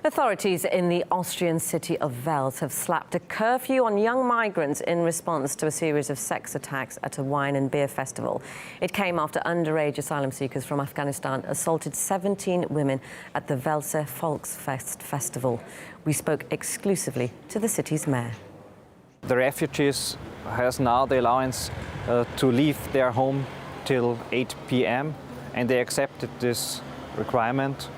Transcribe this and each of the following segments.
Authorities in the Austrian city of Wels have slapped a curfew on young migrants in response to a series of sex attacks at a wine and beer festival. It came after underage asylum seekers from Afghanistan assaulted 17 women at the Welser Volksfest festival. We spoke exclusively to the city's mayor. The refugees has now the allowance to leave their home till 8 p.m. and they accepted this requirement.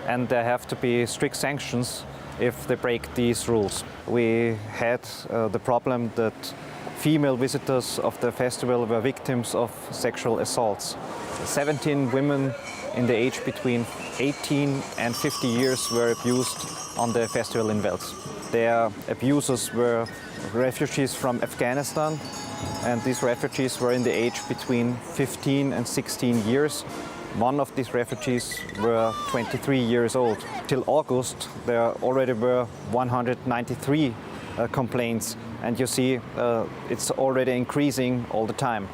And there have to be strict sanctions if they break these rules. We had the problem that female visitors of the festival were victims of sexual assaults. 17 women in the age between 18 and 50 years were abused on the festival in Wels. Their abusers were refugees from Afghanistan, and these refugees were in the age between 15 and 16 years. One of these refugees were 23 years old. Till August, there already were 193 complaints, and you see it's already increasing all the time.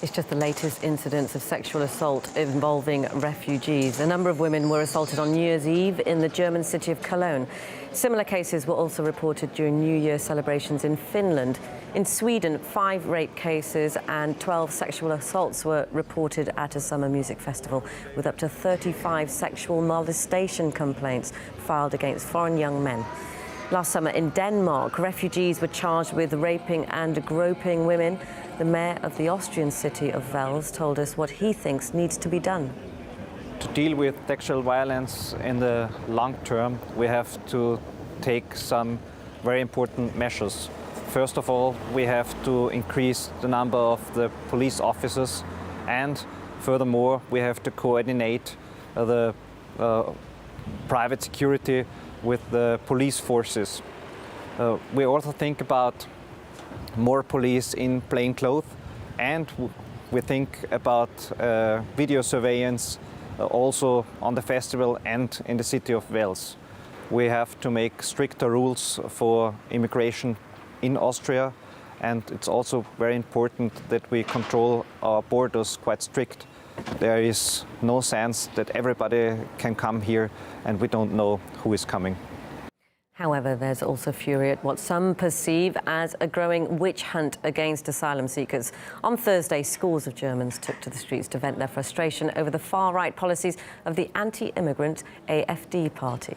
It's just the latest incidents of sexual assault involving refugees. A number of women were assaulted on New Year's Eve in the German city of Cologne. Similar cases were also reported during New Year celebrations in Finland. In Sweden, 5 rape cases and 12 sexual assaults were reported at a summer music festival, with up to 35 sexual molestation complaints filed against foreign young men. Last summer in Denmark, refugees were charged with raping and groping women. The mayor of the Austrian city of Wels told us what he thinks needs to be done. To deal with sexual violence in the long term, we have to take some very important measures. First of all, we have to increase the number of the police officers, and furthermore, we have to coordinate the private security with the police forces. We also think about more police in plain clothes, and we think about video surveillance also on the festival and in the city of Wels. We have to make stricter rules for immigration in Austria, and it's also very important that we control our borders quite strict. There is no sense that everybody can come here and we don't know who is coming. However, there's also fury at what some perceive as a growing witch hunt against asylum seekers. On Thursday, scores of Germans took to the streets to vent their frustration over the far-right policies of the anti-immigrant AfD party.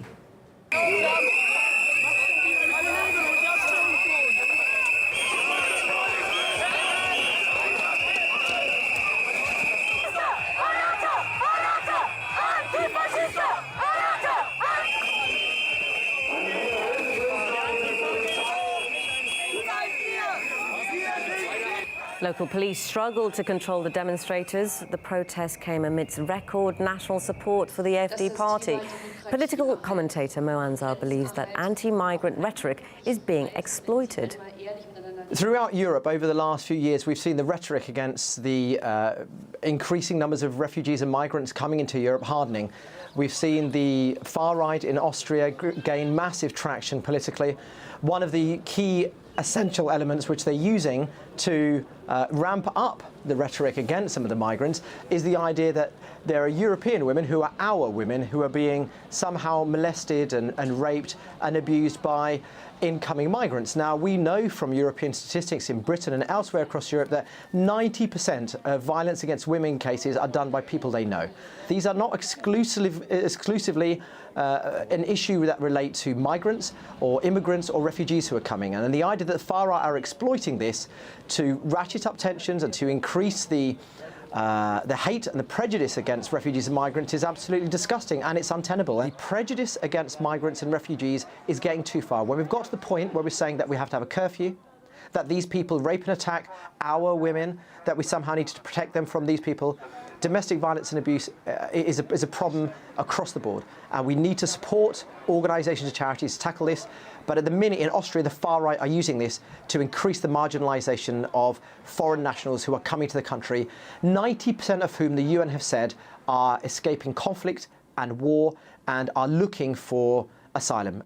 Local police struggled to control the demonstrators. The protest came amidst record national support for the AfD party. Political commentator Mo Ansar believes that anti-migrant rhetoric is being exploited. Throughout Europe over the last few years, we've seen the rhetoric against the increasing numbers of refugees and migrants coming into Europe hardening. We've seen the far right in Austria gain massive traction politically. One of the key essential elements which they're using to ramp up the rhetoric against some of the migrants is the idea that there are European women who are our women who are being somehow molested and raped and abused by incoming migrants. Now, we know from European statistics in Britain and elsewhere across Europe that 90% of violence against women cases are done by people they know. These are not exclusively an issue that relate to migrants or immigrants or refugees who are coming. And the idea that the far right are exploiting this to ratchet up tensions and to increase the hate and the prejudice against refugees and migrants is absolutely disgusting, and it's untenable. The prejudice against migrants and refugees is getting too far. When we've got to the point where we're saying that we have to have a curfew, that these people rape and attack our women, that we somehow need to protect them from these people, domestic violence and abuse is a problem across the board. And we need to support organisations and charities to tackle this. But at the minute in Austria, the far right are using this to increase the marginalisation of foreign nationals who are coming to the country, 90% of whom the UN have said are escaping conflict and war and are looking for asylum.